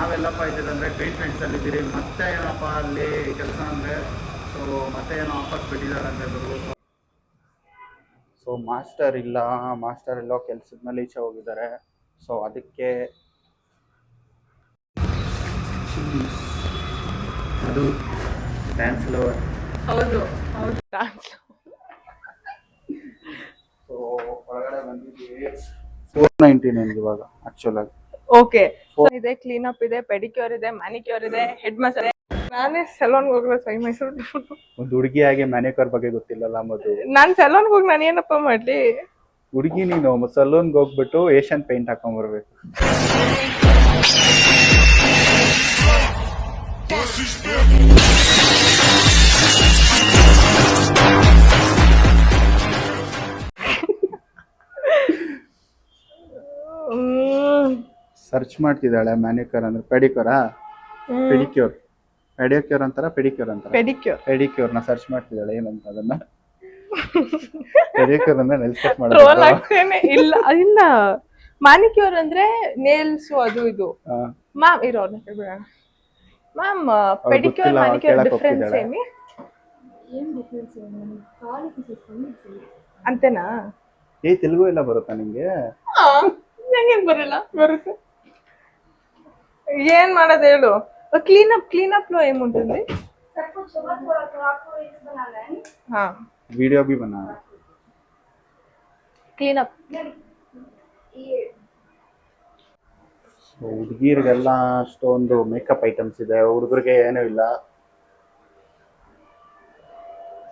ನಾವೆಲ್ಲಪ್ಪ ಇದ್ದಿದ್ದಂದರೆ paint ಫ್ರೆಂಡ್ಸಲ್ಲಿ ಇದ್ದೀರಿ, ಮತ್ತೆ ಏನಪ್ಪ ಅಲ್ಲಿ ಕೆಲಸ ಅಂದರೆ ಸೊ ಮತ್ತೆ ಏನೋ ಆಫರ್ಸ್ ಬಿಟ್ಟಿದ್ದಾರೆ ಅಂತ ಹೇಳಿದ್ರು. ಸೊ ಮಾಸ್ಟರ್ ಇಲ್ಲ, ಮಾಸ್ಟರ್ ಎಲ್ಲೋ ಕೆಲಸದ ಮೇಲೆ ಈಚೆ ಹೋಗಿದ್ದಾರೆ. ಸೊ ಅದಕ್ಕೆ ಅದು ಡ್ಯಾನ್ಸ್ ಲವರ್. ಹೌದು ಹೌದು ಡ್ಯಾನ್ಸ್. ಸೊ ಹೊರಗಡೆ ಬಂದಿದ್ದೀವಿ. 499 ಇವಾಗ ಆಕ್ಚುಲ್ ಆಗಿ. ಓಕೆ, ಇದೆ ಕ್ಲೀನ್ ಅಪ್ ಇದೆ, ಪೆಡಿಕ್ಯೂರ್ ಇದೆ, ಮ್ಯಾನಿಕ್ಯೂರ್ ಇದೆ, ಹೆಡ್ ಮಸಾಜ್. ನಾನೇ ಸಲೂನ್ಗೆ ಹೋಗ್ಬೇಕು ಸೈ ಮೈಸೂರು. ಒಂದು ಹುಡುಗಿಯಾಗಿ ಮ್ಯಾನಿಕ್ಯೂರ್ ಬಗ್ಗೆ ಗೊತ್ತಿಲ್ಲಲ್ಲ ಮದು. ನಾನು ಸಲೂನ್ಗೆ ಹೋಗಿ ನಾನು ಏನಪ್ಪ ಮಾಡ್ಲಿ? ಹುಡುಗಿ ನೀನು ಸಲೂನ್ಗೆ ಹೋಗ್ಬಿಟ್ಟು ಏಷ್ಯನ್ ಪೇಂಟ್ ಹಾಕೊಂಡ್ಬರ್ಬೇಕು. ಸರ್ಚ್ ಮಾಡ್ತಿದ್ದಾಳೆ ಮ್ಯಾನಿಕ್ಯೂರ್ ಅಂದ್ರೆ ಪೆಡಿಕ್ಯೂರಾ, ಪೆಡಿಕ್ಯೂರ್, ಪೆಡಿಕ್ಯೂರ್ ಅಂತಾರ ಪೆಡಿಕ್ಯೂರ್ ಅಂತಾರ? ಪೆಡಿಕ್ಯೂರ್. ಪೆಡಿಕ್ಯೂರ್ನ ಸರ್ಚ್ ಮಾಡ್ತಿದ್ದಾಳೆ ಏನಂತ ಅದನ್ನ. ಪೆಡಿಕ್ಯೂರ್ ಅಂದ್ರೆ ನೆಲ್ಸ್ ಕಟ್ ಟ್ರೋಲ್ ಮಾಡೋದು. ಆಗ್ತೇನೆ. ಇಲ್ಲ ಇಲ್ಲ, ಮ್ಯಾನಿಕ್ಯೂರ್ ಅಂದ್ರೆ ನೇಲ್ಸ್ ಅದು ಇದು. ಮ್ಯಾಮ್ ಇರೋರ್ನ ಕೇಳ್ಬಿಡೋಣ. ಮ್ಯಾಮ್ ಪೆಡಿಕ್ಯೂರ್ ಗೊತ್ತಿಲ್ಲ, ಮ್ಯಾನಿಕ್ಯೂರ್ ಕೇಳಕ್ ಡಿಫ್ರೆನ್ಸ್ ಹೋಗ್ತಿದ್ದಾಳೆ. ಏನಿ ಅಂತೇನಾ? ತೆಲುಗು ಎಲ್ಲ ಬರುತ್ತಾ ನಿಂಗೆ? ನಂಗೆ ಬರಲ್ಲ. ಬರುತ್ತೆ. ಏನ್ ಮಾಡೋದು ಹೇಳು? ಕ್లీन अप లో ఏముంటుంది? हाँ, वीडियो भी बना है। ಕ್లీನ್ ಅಪ್. ಹುಡುಗಿರಿಗೆಲ್ಲ ಅಷ್ಟೊಂದು ಮೇಕಪ್ ಐಟಮ್ಸ್ ಇದೆ, ಹುಡುಗರಿಗೆ ಏನೂ ಇಲ್ಲ.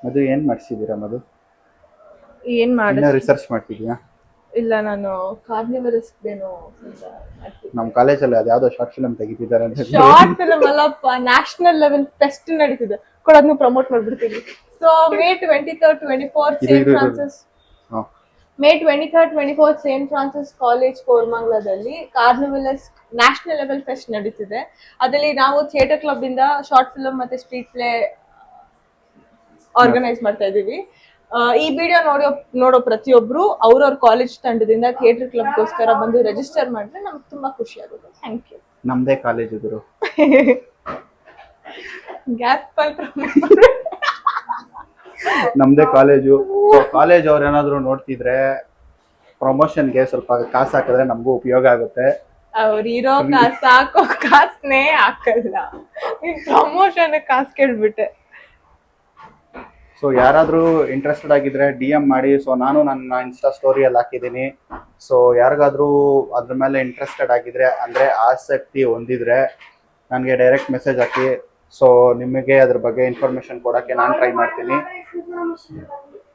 ಮದು ಏನ್ ಮಾಡಿಸಿದೀರಾ ಮದು? ಏನ್ ಇನ್ನ ರಿಸರ್ಚ್ ಮಾಡ್ತಿದ್ಯಾ? ಇಲ್ಲ, ನಾನು ಕಾರ್ನಿವಲಿಸ್ಟ್ದೇನೋ ನಮ್ಮ ಕಾಲೇಜಲ್ಲಿ ಅದ್ಯಾವುದೋ ಶಾರ್ಟ್ ಫಿಲ್ಮ್ ತೆಗಿತಿದ್ದಾರೆ ಅಂತ. ಶಾರ್ಟ್ ಫಿಲ್ಮ್ ಅಲ್ಲಪ್ಪ, ನ್ಯಾಷನಲ್ ಲೆವೆಲ್ ಫೆಸ್ಟ್ ನಡೀತಿದೆ. ಕೊಡೋದನ್ನು ಪ್ರಮೋಟ್ ಮಾಡ್ಬಿಡ್ತೀವಿ. So May 23rd 24th Saint Francis, May 23rd 24th Saint Francis college ಕೋರ್ಮಂಗ್ಲದಲ್ಲಿ ಕಾರ್ನಿವಲಿಸ್ ನ್ಯಾಷನಲ್ ಲೆವೆಲ್ ಫೆಸ್ಟ್ ನಡೀತಿದೆ. ಅದರಲ್ಲಿ ನಾವು ಥಿಯೇಟರ್ ಕ್ಲಬ್ ಇಂದ ಶಾರ್ಟ್ ಫಿಲ್ಮ್ ಮತ್ತೆ ಸ್ಟ್ರೀಟ್ ಪ್ಲೇ ಆರ್ಗನೈಸ್ ಮಾಡ್ತಾ ಇದೀವಿ. ಈ ವಿಡಿಯೋ ನೋಡೋ ಪ್ರತಿಯೊಬ್ರು ಅವ್ರವ್ರ ಕಾಲೇಜ್ ತಂಡದಿಂದ ಥಿಯೇಟರ್ ಕ್ಲಬ್ಗೋಸ್ಕರ ಬಂದು ರಿಜಿಸ್ಟರ್ ಮಾಡಿದ್ರೆ ನಮ್ಗೆ ತುಂಬಾ ಖುಷಿ ಆಗುತ್ತೆ. Thank you. ನಮ್ದೇ ಕಾಲೇಜ್ ಇದ್ರು ನಮ್ದೇ ಕಾಲೇಜು. ಕಾಲೇಜ್ ಅವ್ರು ಏನಾದ್ರು ನೋಡ್ತಿದ್ರೆ ಪ್ರಮೋಷನ್ಗೆ ಸ್ವಲ್ಪ ಕಾಸು ಹಾಕಿದ್ರೆ ನಮಗೂ ಉಪಯೋಗ ಆಗುತ್ತೆ. ಅವ್ರು ಇರೋ ಕಾಸು ಹಾಕೋ ಕಾಸನ್ನೇ ಹಾಕಲ್ಲ, ಪ್ರಮೋಷನ್ ಕಾಸು ಕೇಳ್ಬಿಟ್ಟೆ. ಸೊ ಯಾರಾದರೂ ಇಂಟ್ರೆಸ್ಟೆಡ್ ಆಗಿದ್ರೆ DM ಮಾಡಿ. ಸೊ ನಾನು ನನ್ನ ಇನ್ಸ್ಟಾ ಸ್ಟೋರಿಯಲ್ಲಿ ಹಾಕಿದ್ದೀನಿ. ಸೊ ಯಾರಿಗಾದ್ರೂ ಅದ್ರ ಮೇಲೆ ಇಂಟ್ರೆಸ್ಟೆಡ್ ಆಗಿದ್ರೆ ಅಂದರೆ ಆಸಕ್ತಿ ಹೊಂದಿದ್ರೆ ನನಗೆ ಡೈರೆಕ್ಟ್ ಮೆಸೇಜ್ ಹಾಕಿ. ಸೊ ನಿಮಗೆ ಅದ್ರ ಬಗ್ಗೆ ಇನ್ಫಾರ್ಮೇಶನ್ ಕೊಡೋಕ್ಕೆ ನಾನು ಟ್ರೈ ಮಾಡ್ತೀನಿ.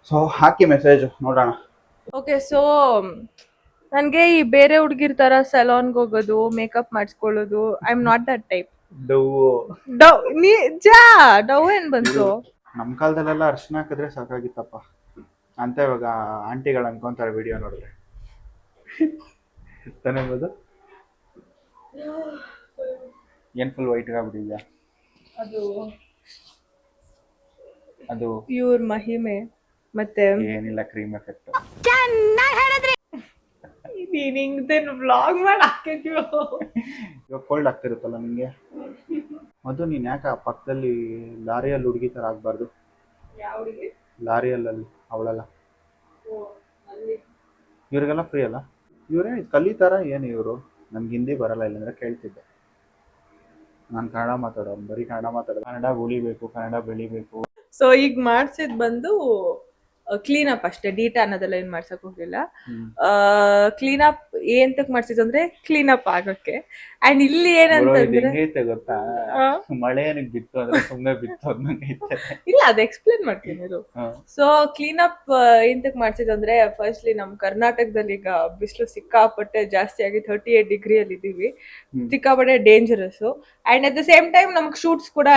ಸೊ ಹಾಕಿ ಮೆಸೇಜ್ ನೋಡೋಣ. ಓಕೆ, ಸೊ ನನಗೆ ಈ ಬೇರೆ ಹುಡುಗಿರ್ ತರ ಸಲೂನ್ಗೆ ಹೋಗೋದು, ಮೇಕಪ್ ಮಾಡಿಸ್ಕೊಳ್ಳೋದು, I am not that type. Dove ಏನ್ ಬಂತು? ನಮ್ಮ ಕಾಲದಲ್ಲೆಲ್ಲ ಅರ್ಶನ ಹಾಕಿದ್ರೆ ಸಾಕಾಗಿತ್ತಪ್ಪ ಅಂತ ಇವಾಗ ಆಂಟಿಗಳು ಅನ್ಕೊಂತಾರೆ ವಿಡಿಯೋ ನೋಡಿದ್ರೆ. ತಾನೇ ಬೋದು? ಏನ್ ಫುಲ್ ವೈಟ್ ಆಗ್ಬಿಟ್ಟಿದ್ಯಾ? ಅದು ಪ್ಯೂರ್ ಮಹಿಮೆ. ಮತ್ತೆ ಏನಿಲ್ಲ, ಕ್ರೀಮ್ ಎಫೆಕ್ಟ್. ನೀನ್ ವ್ಲಾಗ್ ಮಾಡಿ ಹಾಕಿದ್ಯೋ? ಇವಾಗ ಕೋಲ್ಡ್ ಆಗ್ತಿರುತ್ತಲ್ಲ ನಿಂಗೆ. ಅದು ನೀನ್ ಯಾಕೆ ಆ ಪಕ್ಕದಲ್ಲಿ ಲಾರಿಯಲ್ಲಿ ಹುಡುಗಿ ತರ ಆಗ್ಬಾರ್ದು? ಲಾರಿಯಲ್ಲಿ ಅವಳಲ್ಲ, ಇವ್ರಿಗೆಲ್ಲ ಫ್ರೀ ಅಲ್ಲ. ಇವ್ರೇನು ಕಲಿತಾರ ಏನು ಇವರು? ನನ್ಗೆ ಹಿಂದಿ ಬರಲ್ಲ, ಇಲ್ಲಾಂದ್ರೆ ಕೇಳ್ತಿದ್ದೆ. ನಾನು ಕನ್ನಡ ಮಾತಾಡೋನು, ಬರೀ ಕನ್ನಡ ಮಾತಾಡೋದು. ಕನ್ನಡ ಉಳಿಬೇಕು, ಕನ್ನಡ ಬೆಳಿಬೇಕು. ಸೊ ಈಗ ಮಾಡ್ಸಿದ್ ಬಂದು ಕ್ಲೀನ್ ಅಪ್ ಅಷ್ಟೇ, ಡೀಟಾ ಅನ್ನೋದೆಲ್ಲ ಏನ್ ಮಾಡ್ಸಕ್ ಹೋಗಿಲ್ಲ. ಕ್ಲೀನ್ ಅಪ್ ಏಂತಕ್ ಮಾಡ್ಸಿದ್ ಅಂದ್ರೆ ಕ್ಲೀನ್ ಅಪ್ ಆಗಕ್ಕೆ. ಅಂಡ್ ಇಲ್ಲಿ ಏನಂತಂದ್ರೆ ಹೆಂಗೈತೆ ಗೊತ್ತಾ, ಮಳೆ ಏನಕ್ಕೆ ಬಿತ್ತು ಅಂದ್ರೆ ಸುಮ್ನೆ ಬಿತ್ತು ಅನ್ನಂಗೈತೆ. ಇಲ್ಲ, ಅದು ಎಕ್ಸ್ಪ್ಲೇನ್ ಮಾಡ್ತೀನಿ ಇದು. ಸೊ ಕ್ಲೀನ್ ಅಪ್ ಏಂತಕ್ ಮಾಡ್ಸಿದ್ ಅಂದ್ರೆ, ಫಸ್ಟ್ಲಿ ನಮ್ ಕರ್ನಾಟಕದಲ್ಲಿ ಈಗ ಬಿಸಿಲು ಸಿಕ್ಕಾಪಟ್ಟೆ ಜಾಸ್ತಿ ಆಗಿ 38 ಡಿಗ್ರಿಯಲ್ಲಿ ಇದೀವಿ. ಸಿಕ್ಕಾಪಟ್ಟೆ dangerous. And at the same time ನಮ್ಗೆ ಶೂಟ್ಸ್ ಕೂಡ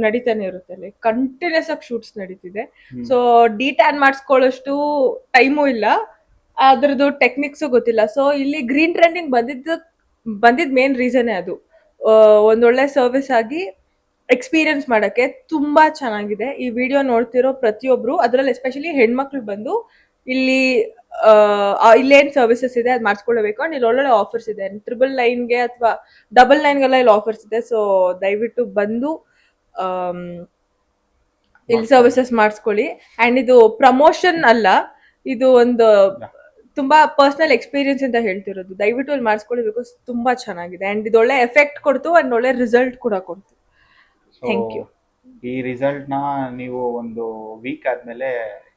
ನಡೀತಾನೆ ಇರುತ್ತೆ, ಅಲ್ಲಿ ಕಂಟಿನ್ಯೂಸ್ ಆಗಿ ಶೂಟ್ಸ್ ನಡೀತಿದೆ. ಸೊ ಡಿಟ್ಯಾನ್ ಮಾಡಿಸ್ಕೊಳ್ಳೋಷ್ಟು ಟೈಮು ಇಲ್ಲ, ಅದ್ರದ್ದು ಟೆಕ್ನಿಕ್ಸು ಗೊತ್ತಿಲ್ಲ. ಸೊ ಇಲ್ಲಿ ಗ್ರೀನ್ ಟ್ರೆಂಡಿಂಗ್ ಬಂದಿದ್ ಮೇನ್ ರೀಸನ್ನೇ ಅದು. ಒಂದೊಳ್ಳೆ ಸರ್ವಿಸ್ ಆಗಿ ಎಕ್ಸ್ಪೀರಿಯನ್ಸ್ ಮಾಡಕ್ಕೆ ತುಂಬಾ ಚೆನ್ನಾಗಿದೆ. ಈ ವಿಡಿಯೋ ನೋಡ್ತಿರೋ ಪ್ರತಿಯೊಬ್ರು, ಅದ್ರಲ್ಲಿ ಎಸ್ಪೆಷಲಿ ಹೆಣ್ಮಕ್ಳು ಬಂದು ಇಲ್ಲಿ ಇಲ್ಲೇನ್ ಸರ್ವಿಸಸ್ ಇದೆ ಅದು ಮಾಡಿಸ್ಕೊಳ್ಳಬೇಕು. ಅಂಡ್ ಇಲ್ಲಿ ಒಳ್ಳೊಳ್ಳೆ ಆಫರ್ಸ್ ಇದೆ. 999ಗೆ ಅಥವಾ 99ಗೆಲ್ಲ ಇಲ್ಲಿ ಆಫರ್ಸ್ ಇದೆ. ಸೊ ದಯವಿಟ್ಟು ಬಂದು ಇಲ್ಲಿ ಸರ್ವಿಸಸ್ ಮಾಡಿಸ್ಕೊಳ್ಳಿ. ಅಂಡ್ ಇದು ಪ್ರಮೋಷನ್ ಅಲ್ಲ, ಇದು ಒಂದು ತುಂಬಾ ಪರ್ಸನಲ್ ಎಕ್ಸ್ಪೀರಿಯನ್ಸ್ ಅಂತ ಹೇಳ್ತಿರೋದು. ದಯವಿಟ್ಟು ಇಲ್ಲಿ ಮಾಡಿಸ್ಕೊಳ್ಳಿ, ಬಿಕಾಸ್ ತುಂಬಾ ಚೆನ್ನಾಗಿದೆ. ಅಂಡ್ ಇದು ಒಳ್ಳೆ ಎಫೆಕ್ಟ್ ಕೊಡ್ತು ಅಂಡ್ ಒಳ್ಳೆ ರಿಸಲ್ಟ್ ಕೂಡ ಕೊಡ್ತು. Thank you. ಈ ರಿಸಲ್ಟ್ ನ ನೀವು ಒಂದು ವೀಕ್ ಆದ್ಮೇಲೆ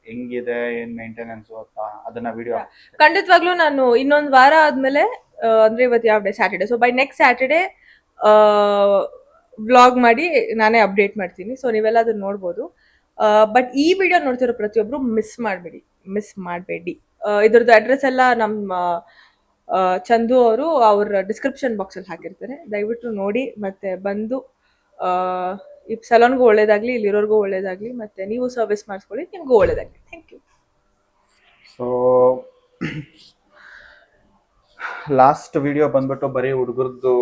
ಹೆಂಗಿದೆ, ಏನ್ ಮೇಂಟೆನೆನ್ಸ್ ಅಂತ ಅದನ್ನ ವಿಡಿಯೋ ಖಂಡಿತವಾಗ್ಲೂ ನಾನು ಇನ್ನೊಂದು ವಾರ ಆದ್ಮೇಲೆ ಅಂದ್ರೆ ಇವತ್ತು ಯಾವ day, Saturday. So by next Saturday vlog ಮಾಡಿ ನಾನೇ ಅಪ್ಡೇಟ್ ಮಾಡ್ತೀನಿ. ಸೊ ನೀವೆಲ್ಲ ಅದನ್ನ ನೋಡ್ಬೋದು. ಬಟ್ ಈ ವಿಡಿಯೋ ನೋಡ್ತಿರೋ ಪ್ರತಿಯೊಬ್ರು ಮಿಸ್ ಮಾಡಬೇಡಿ. ಇದ್ರದ್ದು ಅಡ್ರೆಸ್ ಎಲ್ಲ ನಮ್ಮ ಚಂದು ಅವರು ಅವ್ರ ಡಿಸ್ಕ್ರಿಪ್ಷನ್ ಬಾಕ್ಸ್ ಅಲ್ಲಿ ಹಾಕಿರ್ತಾರೆ. ದಯವಿಟ್ಟು ನೋಡಿ ಮತ್ತೆ ಬಂದು ಈ ಸಲೂನ್ಗೂ ಒಳ್ಳೇದಾಗ್ಲಿ, ಇಲ್ಲಿರೋರ್ಗೂ ಒಳ್ಳೇದಾಗ್ಲಿ, ಮತ್ತೆ ನೀವು ಸರ್ವಿಸ್ ಮಾಡಿಸ್ಕೊಳ್ಳಿ, ನಿಮ್ಗೂ ಒಳ್ಳೇದಾಗ್ಲಿ. Thank you. So last video ಬಂದ್ಬಿಟ್ಟು ಬರೀ ಹುಡುಗರದ್ದು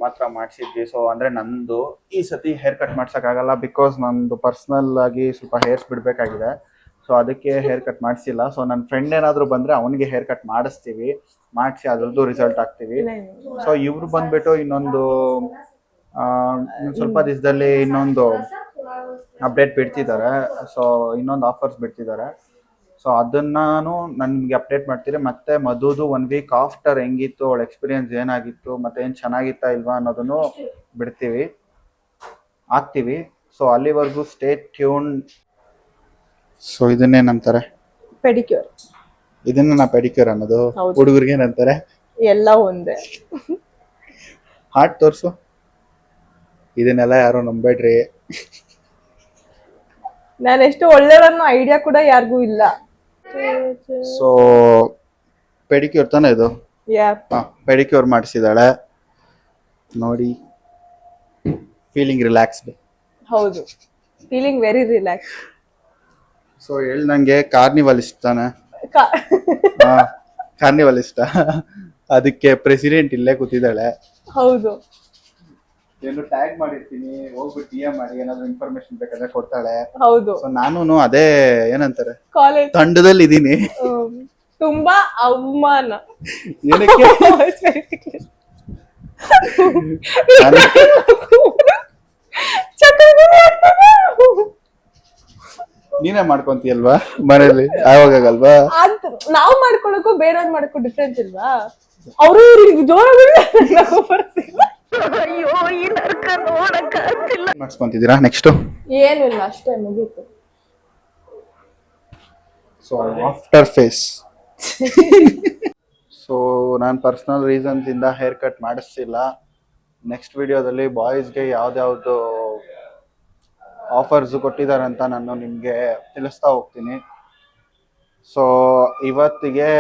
ಮಾತ್ರ ಮಾಡಿಸಿದ್ವಿ. ಸೊ ಅಂದ್ರೆ ನಂದು ಈ ಸತಿ ಹೇರ್ ಕಟ್ ಮಾಡ್ಸೋಕ್ಕಾಗಲ್ಲ, ಬಿಕಾಸ್ ನಂದು ಪರ್ಸ್ನಲ್ ಆಗಿ ಸ್ವಲ್ಪ ಹೇರ್ಸ್ ಬಿಡಬೇಕಾಗಿದೆ. ಸೊ ಅದಕ್ಕೆ ಹೇರ್ ಕಟ್ ಮಾಡಿಸಿಲ್ಲ. ಸೊ ನನ್ನ ಫ್ರೆಂಡ್ ಏನಾದರೂ ಬಂದರೆ ಅವನಿಗೆ ಹೇರ್ ಕಟ್ ಮಾಡಿಸ್ತೀವಿ, ಮಾಡಿಸಿ ಅದ್ರದ್ದು ರಿಸಲ್ಟ್ ಹಾಕ್ತೀವಿ. ಸೊ ಇವ್ರು ಬಂದ್ಬಿಟ್ಟು ಇನ್ನೊಂದು ಸ್ವಲ್ಪ ದಿವಸದಲ್ಲಿ ಇನ್ನೊಂದು ಅಪ್ಡೇಟ್ ಬಿಡ್ತಿದ್ದಾರೆ. ಸೊ ಇನ್ನೊಂದು ಆಫರ್ಸ್ ಬಿಡ್ತಿದ್ದಾರೆ. ಸೊ ಅದನ್ನು ನಿಮಗೆ ಅಪ್ಡೇಟ್ ಮಾಡ್ತೀರಿ. ಮತ್ತೆ ಮಧುದು 1 ವೀಕ್ ಆಫ್ಟರ್ ಹೆಂಗಿತ್ತು, ಅವಳ ಎಕ್ಸ್ಪೀರಿಯನ್ಸ್ ಏನಾಗಿತ್ತು, ಮತ್ತೆ ಏನು ಚೆನ್ನಾಗಿತ್ತಾ ಇಲ್ವಾ ಅನ್ನೋದನ್ನು ಹಾಕ್ತೀವಿ. ಸೊ ಅಲ್ಲಿವರೆಗೂ ಸ್ಟೇ ಟ್ಯೂನ್. ಸೊ ಇದನ್ನೇನಂತಾರೆ, ಪೆಡಿಕ್ಯೂರ್. ಇದನ್ನ ಪೆಡಿಕ್ಯೂರ್ ಅನ್ನೋದು. ಹುಡುಗರಿಗೆ ಏನಂತಾರೆ? ಎಲ್ಲ ಒಂದೇ. ಹಾರ್ಟ್ ತೋರ್ಸು. ಇದನ್ನೆಲ್ಲ ಯಾರು ನಂಬೇಡ್ರಿ. ನಾನು ಎಷ್ಟು ಒಳ್ಳೆಯವರನ್ನು ಐಡಿಯಾ ಕೂಡ ಯಾರಿಗೂ ಇಲ್ಲ. ಸೊ ಪೆಡಿಕ್ಯೂರ್ ತಾನೇ ಇದು? ಪೆಡಿಕ್ಯೂರ್ ಮಾಡಿಸಿದಾಳೆ ನೋಡಿ. Feeling relaxed. ಹೌದು, ಫೀಲಿಂಗ್ ವೆರಿ ರಿಲ್ಯಾಕ್ಸ್. ಸೊ ಹೇಳ್ದಂಗೆ ಕಾರ್ನಿವಲ್ ಇಷ್ಟ ತಾನೆ? ಕಾರ್ನಿವಲ್ ಇಷ್ಟ. ಅದಕ್ಕೆ ಪ್ರೆಸಿಡೆಂಟ್ ಇಲ್ಲೇ ಕೂತಿದ್ದಾಳೆ. ಹೌದು. ಏನು ಟ್ಯಾಗ್ ಮಾಡಿರ್ತೀನಿ, ಹೋಗ್ಬಿಟ್ಟು DM ಮಾಡಿ, ಏನಾದ್ರು ಇನ್ಫಾರ್ಮೇಶನ್ ಬೇಕಾದ್ರೆ ಕೊಡ್ತಾಳೆ. ಹೌದು. ಸೊ ನಾನು ಅದೇ ಏನಂತಾರೆ ಕಾಲೇಜ್ ತಂಡದಲ್ಲಿ ಇದೀನಿ. ತುಂಬಾ ಅವಮಾನ. ಏನಕ್ಕೆ? ನೀನೇ ಮಾಡ್ಕೊಂತೀಯಲ್ವಾ ಮನೇಲಿ, ಆವಾಗಲ್ವಾ? ನಾವು ಮಾಡ್ಕೊಳಕ್ಕೂ ಬೇರೆಯವ್ರು ಮಾಡಕ್ಕೂ ಡಿಫ್ರೆನ್ಸ್ ಇಲ್ವಾ? ಅವರು ಜೋರಾಗಿ ಮಾಡಿಸ್ಕೊಂತಿದ್ದೀರಾ ನೆಕ್ಸ್ಟ್? ಏನು ಇಲ್ಲ, ಅಷ್ಟೇ ಮುಗೀತು. So after face. ಸೊ ನಾನು ಪರ್ಸನಲ್ ರೀಸನ್ಸ್ ಇಂದ ಹೇರ್ ಕಟ್ ಮಾಡಿಸ್ತಿಲ್ಲ. ನೆಕ್ಸ್ಟ್ ವಿಡಿಯೋದಲ್ಲಿ ಬಾಯ್ಸ್ಗೆ ಯಾವ್ದ್ಯಾವ್ದು ಆಫರ್ಸ್ ಕೊಟ್ಟಿದ್ದಾರೆ ಅಂತ ನಾನು ನಿಮ್ಗೆ ತಿಳಿಸ್ತಾ ಹೋಗ್ತೀನಿ. ಸೊ ಇವತ್ತಿಗೆ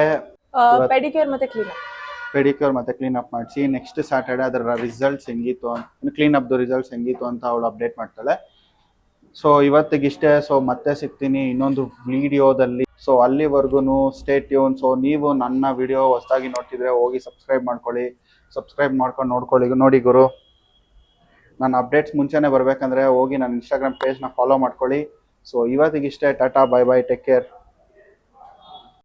ಪೆಡಿಕ್ಯೂರ್ ಮತ್ತೆ ಕ್ಲೀನ್ ಅಪ್ ಮಾಡಿಸಿ ನೆಕ್ಸ್ಟ್ ಸ್ಯಾಟರ್ಡೆ ಅದರ ರಿಸಲ್ಟ್ಸ್ ಹೆಂಗಿತ್ತು ಅಂತ, ಕ್ಲೀನ್ ಅಪ್ದು ರಿಸಲ್ಟ್ಸ್ ಹೆಂಗಿತ್ತು ಅಂತ ಅವಳು ಅಪ್ಡೇಟ್ ಮಾಡ್ತಾಳೆ. ಸೊ ಇವತ್ತಿಗಿಷ್ಟೇ. ಸೊ ಮತ್ತೆ ಸಿಗ್ತೀನಿ ಇನ್ನೊಂದು ವಿಡಿಯೋದಲ್ಲಿ. ಸೊ ಅಲ್ಲಿವರೆಗೂ ಸ್ಟೇ ಟ್ಯೂನ್. ಸೊ ನೀವು ನನ್ನ ವಿಡಿಯೋ ಹೊಸದಾಗಿ ನೋಡ್ತಿದ್ರೆ ಹೋಗಿ ಸಬ್ಸ್ಕ್ರೈಬ್ ಮಾಡ್ಕೊಳ್ಳಿ. ಸಬ್ಸ್ಕ್ರೈಬ್ ಮಾಡ್ಕೊಂಡು ನೋಡ್ಕೊಳ್ಳಿ. ನೋಡಿ ಗುರು, ನನ್ನ ಅಪ್ಡೇಟ್ಸ್ ಮುಂಚೆನೇ ಬರಬೇಕಂದ್ರೆ ಹೋಗಿ ನನ್ನ ಇನ್ಸ್ಟಾಗ್ರಾಮ್ ಪೇಜ್ನ ಫಾಲೋ ಮಾಡ್ಕೊಳ್ಳಿ. ಸೊ ಇವತ್ತಿಗಿಷ್ಟೇ. Tata, bye bye, take care.